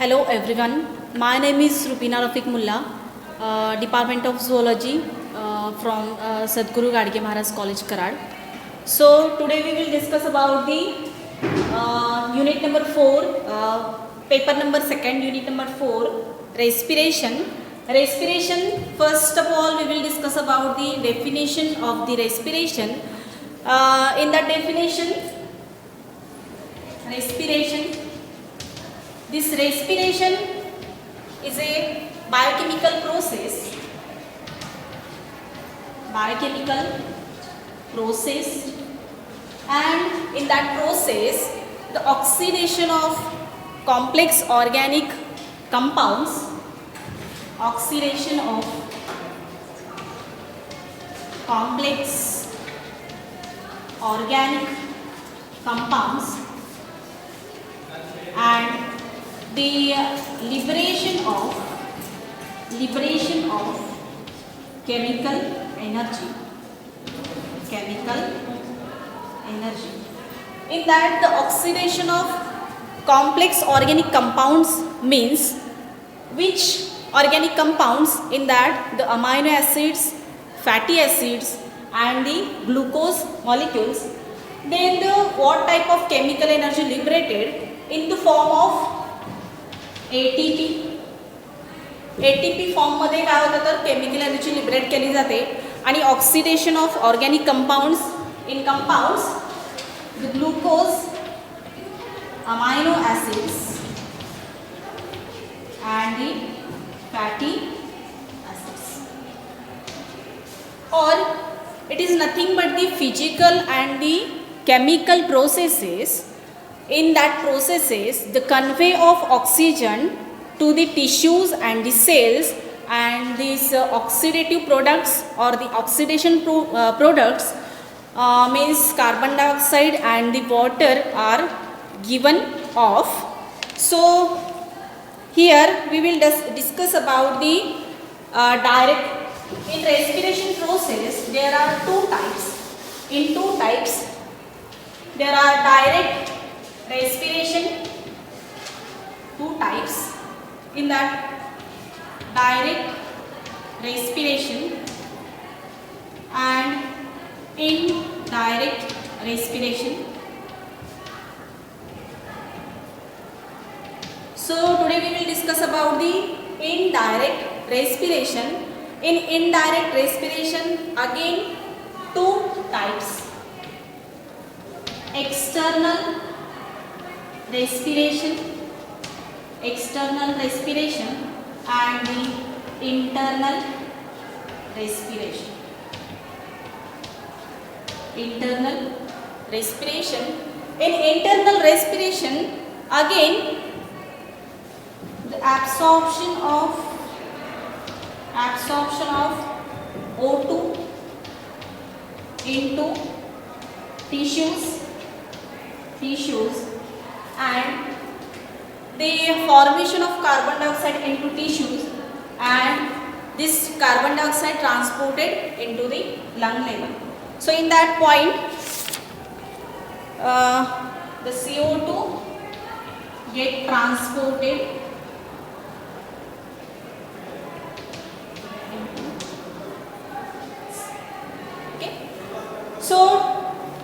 Hello everyone, my name is Rupina Rafiq Mulla, Department of Zoology from Sadhguru Gadge Maharaj College, Karad. So today we will discuss about the unit number 4, paper number 2nd, unit number 4, respiration. Respiration, first of all we will discuss about the definition of the respiration. In that definition, this respiration is a biochemical process and in that process the oxidation of complex organic compounds and the liberation of chemical energy. In that, the oxidation of complex organic compounds means which organic compounds? In that, the amino acids, fatty acids and the glucose molecules. Then what type of chemical energy liberated? In the form of ATP form मध्ये काय होतं तर chemical energy liberate केली जाते आणि oxidation of organic compounds in compounds the glucose amino acids and the fatty acids, or it is nothing but the physical and the chemical processes. In that processes, the convey of oxygen to the tissues and the cells, and these oxidative products or the oxidation products means carbon dioxide and the water are given off. So here we will discuss about the direct. In respiration process there are two types. In two types there are direct respiration, two types. In that direct respiration and indirect respiration. So today we will discuss about the indirect respiration. In indirect respiration again two types. External respiration and the internal respiration. In internal respiration again the absorption of O2 into tissues and the formation of carbon dioxide into tissues, and this carbon dioxide transported into the lung level. So in that point the CO2 get transported okay. So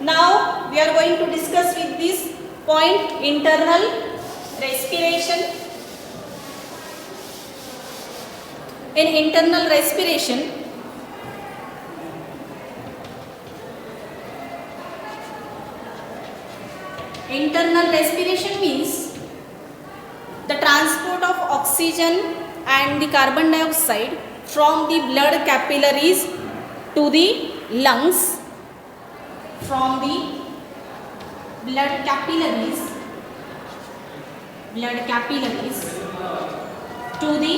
now we are going to discuss with this point internal respiration. In internal respiration means the transport of oxygen and the carbon dioxide from the blood capillaries to the lungs, blood capillaries to the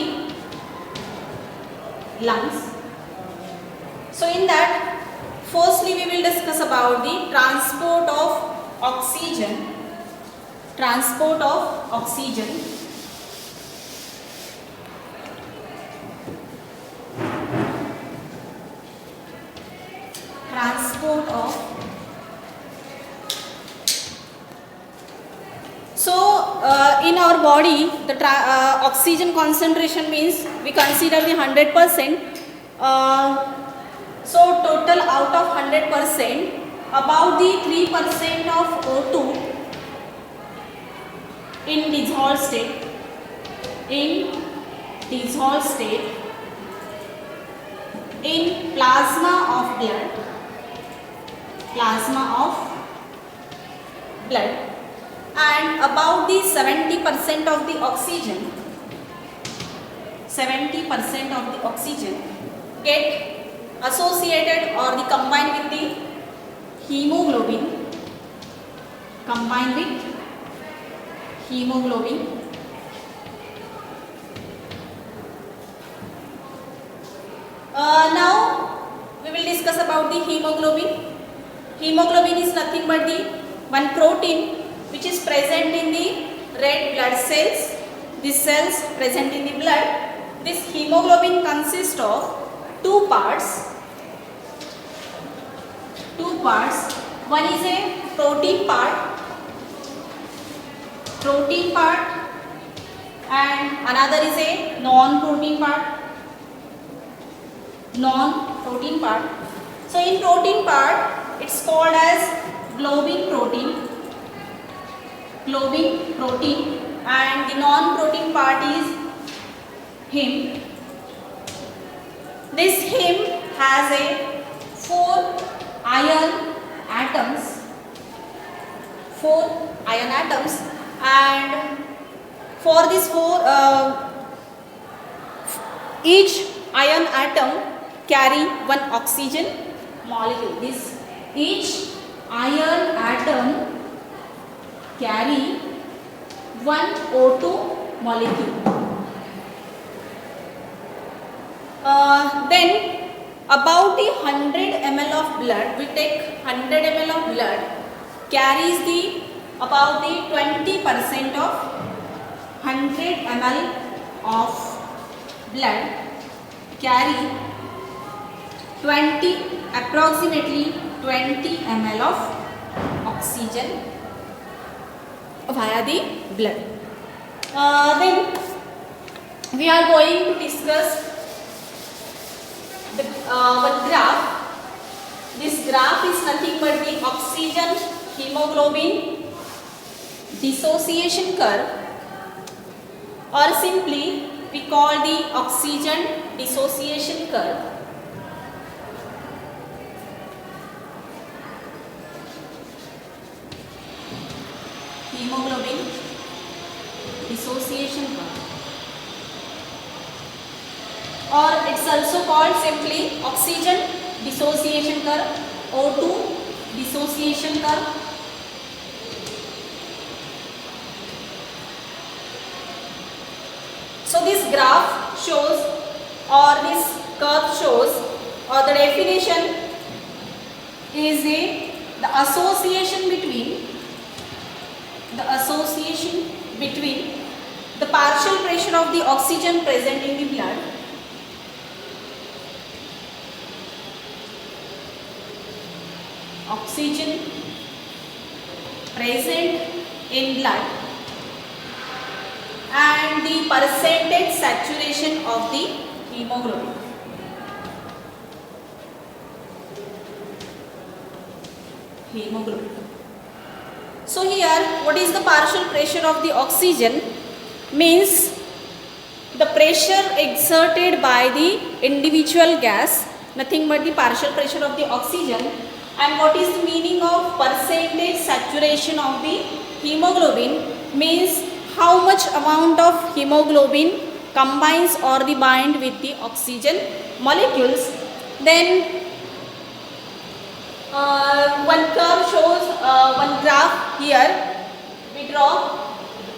lungs. So in that, firstly we will discuss about the transport of oxygen. Transport of oxygen. body, the oxygen concentration means we consider the 100%. So total out of 100%, about the 3% of O2 in dissolved state, in plasma of blood, and about the 70% of the oxygen, get associated or the combined with the hemoglobin, Now we will discuss about the hemoglobin. Hemoglobin is nothing but the one protein which is present in the red blood cells. These cells present in the blood. This hemoglobin consists of two parts. One is a protein part, and another is a non-protein part. So in protein part, it's called as globin protein, and the non-protein part is heme. This heme has a 4 iron atoms, and for this each iron atom carry one oxygen molecule. Each iron atom carry one O2 molecule. Then about the 100 ml of blood, we take 100 ml of blood, carries about the 20% of 100 ml of blood carry approximately 20 ml of oxygen via the blood. Then we are going to discuss one graph. This graph is nothing but the oxygen hemoglobin dissociation curve, or simply we call the oxygen dissociation curve. Hemoglobin dissociation curve, or it's also called simply oxygen dissociation curve, O2 dissociation curve. So this graph shows, or this curve shows, or the definition is the association between the partial pressure of the oxygen present in the blood and the percentage saturation of the hemoglobin. So here, what is the partial pressure of the oxygen? Means the pressure exerted by the individual gas, nothing but the partial pressure of the oxygen. And what is the meaning of percentage saturation of the hemoglobin? Means how much amount of hemoglobin combines or the bind with the oxygen molecules. Then one curve shows, one graph here we draw.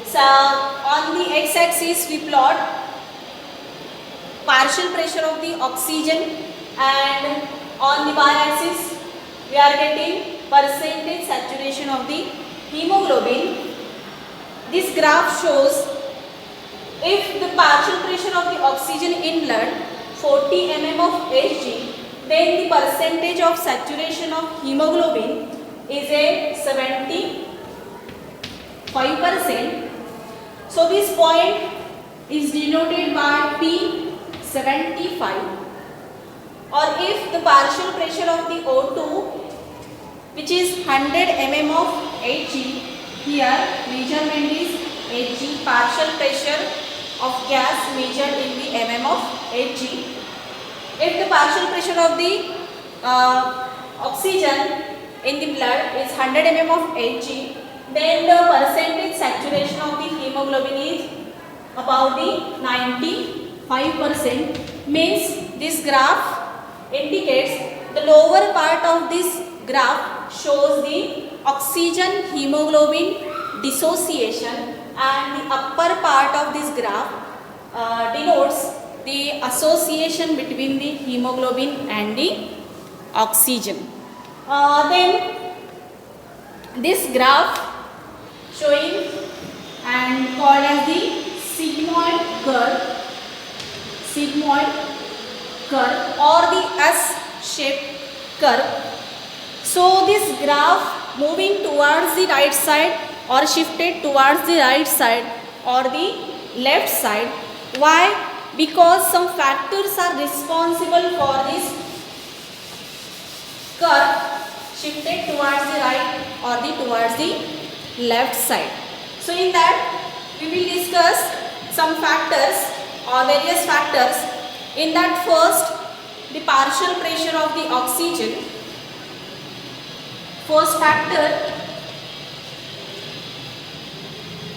So on the x-axis we plot partial pressure of the oxygen, and on the y-axis we are getting percentage saturation of the hemoglobin. This graph shows if the partial pressure of the oxygen in blood 40 mm of Hg, then the percentage of saturation of hemoglobin is a 75%, So this point is denoted by P75. Or if the partial pressure of the O2, which is 100 mm of Hg, here measurement is Hg, partial pressure of gas measured in the mm of Hg. If the partial pressure of the oxygen in the blood is 100 mm of Hg, then the percentage saturation of the hemoglobin is about the 95%. Means this graph indicates the lower part of this graph shows the oxygen hemoglobin dissociation, and the upper part of this graph denotes the association between the hemoglobin and the oxygen. Then this graph showing and called as the sigmoid curve or the S-shaped curve. So this graph moving towards the right side or shifted towards the right side or the left side. Why? Because some factors are responsible for this curve shifted towards the right or towards the left side. So in that we will discuss some factors or various factors. In that, first, the partial pressure of the oxygen. First factor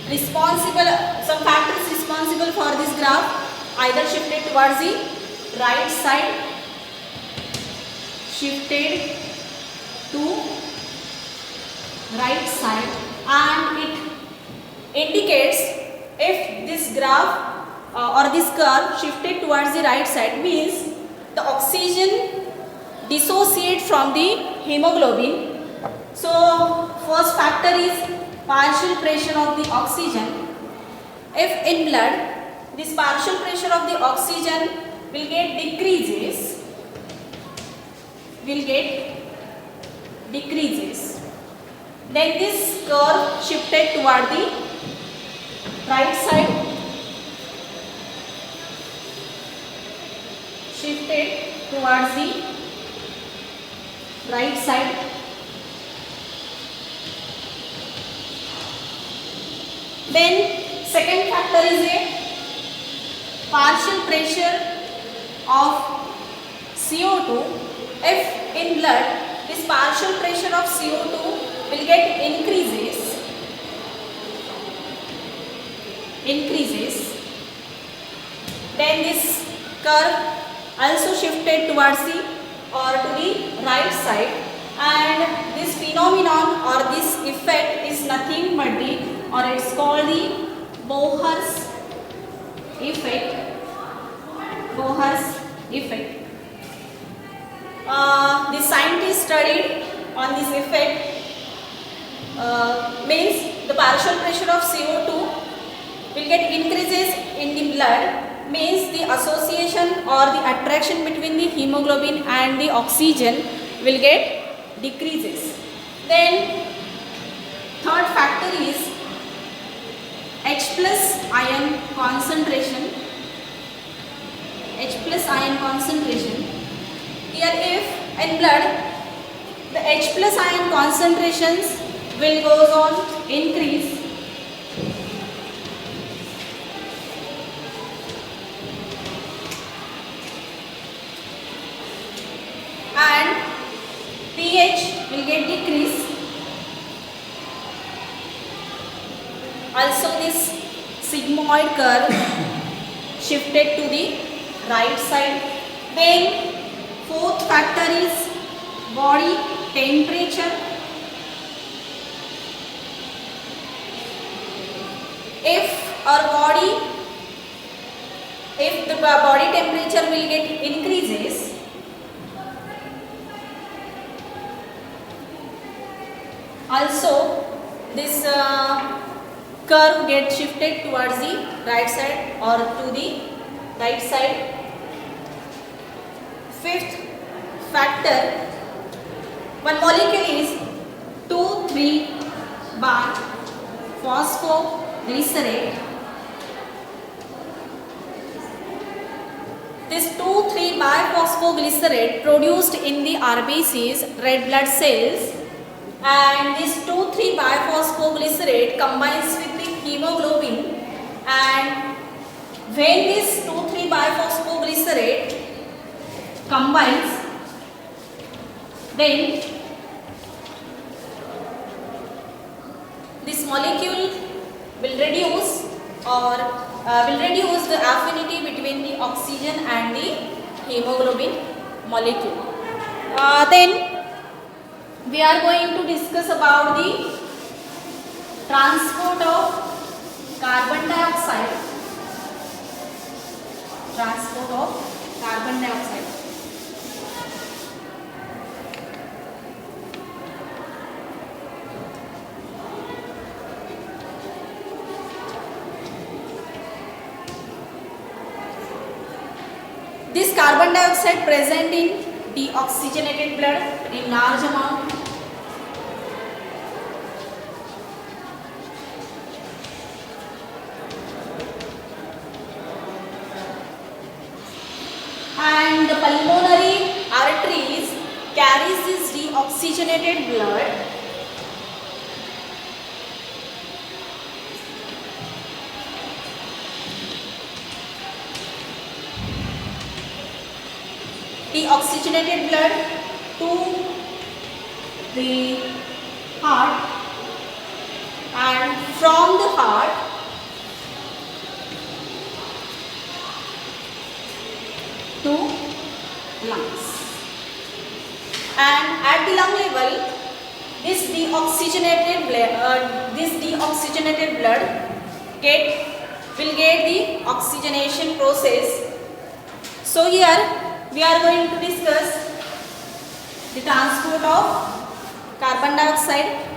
responsible, some factors responsible for this graph either shifted towards the right side, shifted to right side, and it indicates if this graph or this curve shifted towards the right side means the oxygen dissociate from the hemoglobin. So first factor is partial pressure of the oxygen. If in blood this partial pressure of the oxygen will get decreases, then this curve shifted toward the right side, Then second factor is a partial pressure of CO2. If in blood this partial pressure of CO2 will get increases, then this curve also shifted towards the or to the right side, and this phenomenon or this effect is nothing but the, or it's called the Bohr's effect. The scientists studied on this effect. Means the partial pressure of CO2 will get increases in the blood, means the association or the attraction between the hemoglobin and the oxygen will get decreases. Then third factor is H plus ion concentration. Here if in blood the H plus ion concentrations will goes on increase, and pH will get decreased. Also this sigmoid curve shifted to the right side. Then fourth factor is body temperature. If the body temperature will get increases, also this curve gets shifted towards the right side or to the right side. Fifth factor, one molecule is 2,3 bar phosphoglycerate. this 2,3-biphosphoglycerate produced in the RBC's red blood cells, and this 2,3-biphosphoglycerate combines with the hemoglobin, and when this 2,3-biphosphoglycerate combines, then this molecule will reduce the affinity between the oxygen and the hemoglobin molecule. Then we are going to discuss about the transport of carbon dioxide. Transport of carbon dioxide. This carbon dioxide present in deoxygenated blood in large amount. And the pulmonary arteries carries this deoxygenated blood to the heart, and from the heart to lungs. And at the lung level, this deoxygenated blood will get the oxygenation process. So here we are going to discuss the transport of carbon dioxide.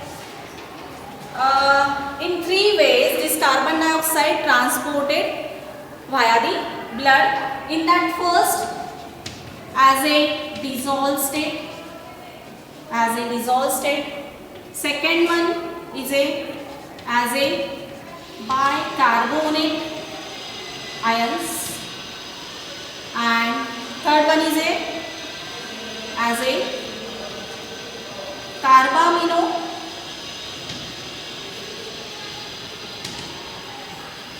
In 3 ways this carbon dioxide transported via the blood. In that, first, as a dissolved state. Second one is as a bicarbonate ions, and third one is as a carbamino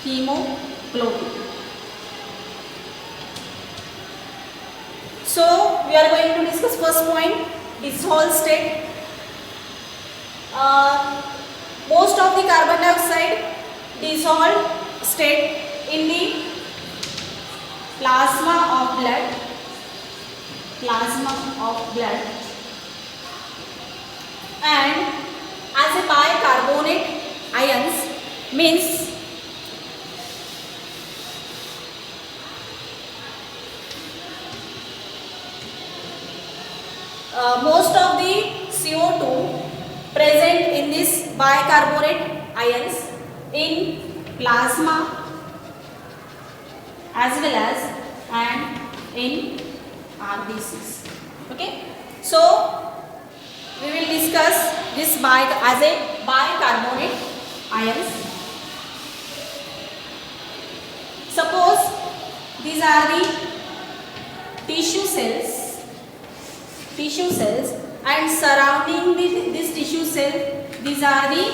hemoglobin. So we are going to discuss first point, dissolved state. Most of the carbon dioxide dissolved state in the plasma of blood. And as a bicarbonate ions means most of the CO2 present in this bicarbonate ions in plasma as well as and in RBCs. Okay, so we will discuss this as a bicarbonate ions. Suppose these are the tissue cells, and surrounding this tissue cell, these are the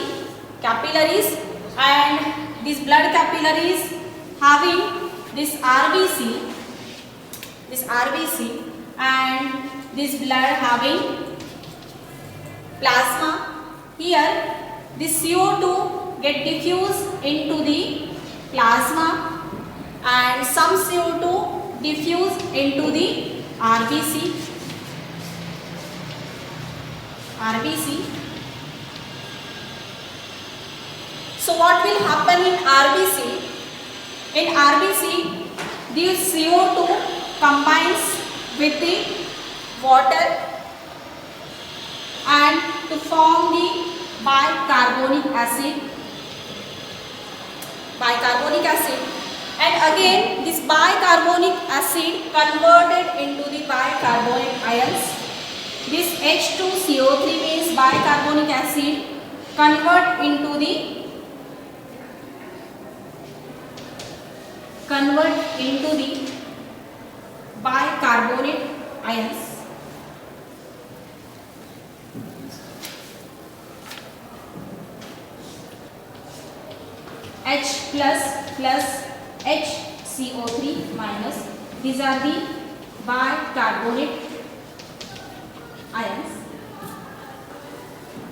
capillaries, and these blood capillaries having this RBC, and this blood having plasma. Here this CO2 get diffused into the plasma, and some CO2 diffuse into the RBC. So what will happen in RBC? In RBC, this CO2 combines with the water and to form the bicarbonic acid. And again this bicarbonic acid converted into the bicarbonate ions. This H2CO3 means bicarbonic acid convert into the bicarbonate ions. H plus HCO3 minus. These are the bicarbonate ions.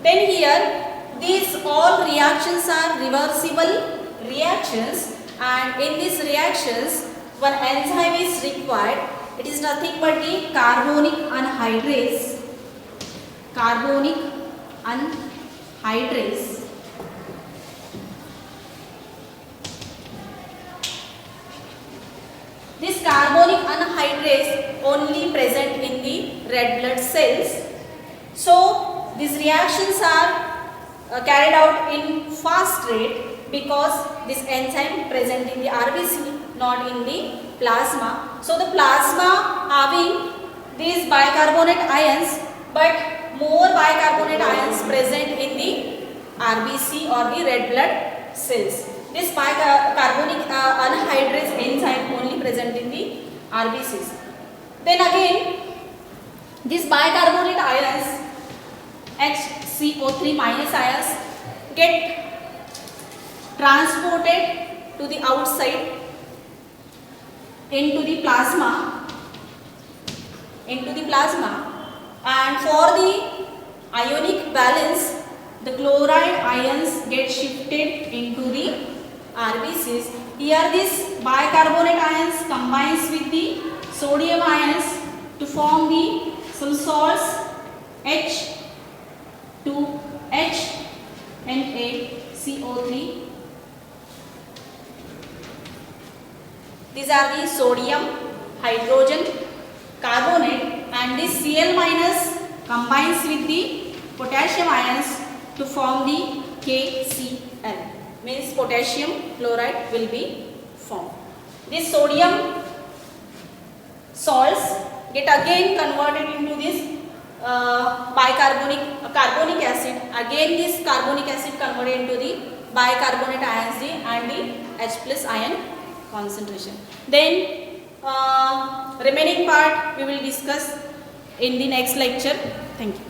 Then here these all reactions are reversible reactions, and in these reactions one enzyme is required. It is nothing but the carbonic anhydrase. Carbonic anhydrase. This carbonic anhydrase only present in the red blood cells. So these reactions are carried out in fast rate because this enzyme present in the RBC, not in the plasma. So the plasma having these bicarbonate ions, but more bicarbonate ions present in the RBC or the red blood cells. This carbonic anhydrase enzyme only present in the RBCs. Then again, these bicarbonate ions, HCO3 minus ions, get transported to the outside into the plasma, and for the ionic balance, the chloride ions get shifted into the RBCs. Here this bicarbonate ions combines with the sodium ions to form the some salts H2H NaCO3. These are the sodium, hydrogen, carbonate, and this Cl minus combines with the potassium ions to form the KCl. Means potassium chloride will be formed. This sodium salts get again converted into this carbonic acid. Again this carbonic acid converted into the bicarbonate ions and the H plus ion concentration. Then remaining part we will discuss in the next lecture. Thank you.